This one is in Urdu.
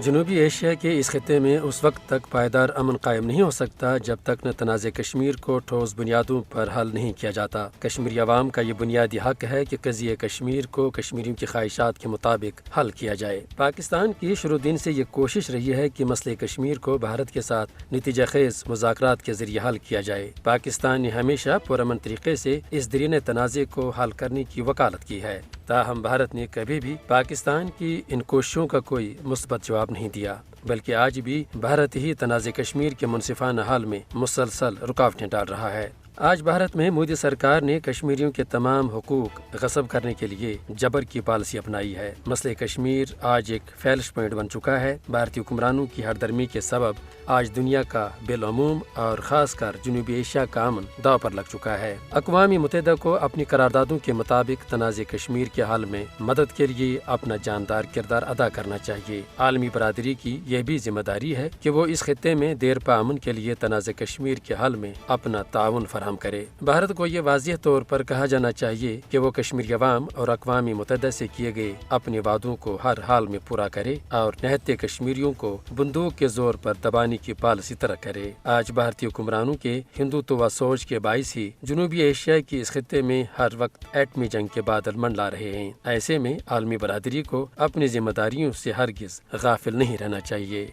جنوبی ایشیا کے اس خطے میں اس وقت تک پائیدار امن قائم نہیں ہو سکتا جب تک نہ تنازع کشمیر کو ٹھوس بنیادوں پر حل نہیں کیا جاتا۔ کشمیری عوام کا یہ بنیادی حق ہے کہ قضیہ کشمیر کو کشمیریوں کی خواہشات کے مطابق حل کیا جائے۔ پاکستان کی شروع دن سے یہ کوشش رہی ہے کہ مسئلہ کشمیر کو بھارت کے ساتھ نتیجہ خیز مذاکرات کے ذریعے حل کیا جائے۔ پاکستان نے ہمیشہ پرامن طریقے سے اس درین تنازع کو حل کرنے کی وکالت کی ہے، تاہم بھارت نے کبھی بھی پاکستان کی ان کوششوں کا کوئی مثبت جواب نہیں دیا، بلکہ آج بھی بھارت ہی تنازع کشمیر کے منصفانہ حل میں مسلسل رکاوٹیں ڈال رہا ہے۔ آج بھارت میں مودی سرکار نے کشمیریوں کے تمام حقوق غصب کرنے کے لیے جبر کی پالیسی اپنائی ہے۔ مسئلہ کشمیر آج ایک فیلش پوائنٹ بن چکا ہے۔ بھارتی حکمرانوں کی ہردرمی کے سبب آج دنیا کا بالعموم اور خاص کر جنوبی ایشیا کا امن داؤ پر لگ چکا ہے۔ اقوام متحدہ کو اپنی قراردادوں کے مطابق تنازع کشمیر کے حل میں مدد کے لیے اپنا جاندار کردار ادا کرنا چاہیے۔ عالمی برادری کی یہ بھی ذمہ داری ہے کہ وہ اس خطے میں دیر پا امن کے لیے تنازع کشمیر کے حل میں اپنا تعاون فراہم کرے۔ بھارت کو یہ واضح طور پر کہا جانا چاہیے کہ وہ کشمیری عوام اور اقوام متحدہ سے کیے گئے اپنے وعدوں کو ہر حال میں پورا کرے اور نہتے کشمیریوں کو بندوق کے زور پر دبانے کی پالیسی طرح کرے۔ آج بھارتی حکمرانوں کے ہندوتوا سوچ کے باعث ہی جنوبی ایشیا کی اس خطے میں ہر وقت ایٹمی جنگ کے بادل منڈلا رہے ہیں۔ ایسے میں عالمی برادری کو اپنی ذمہ داریوں سے ہرگز غافل نہیں رہنا چاہیے۔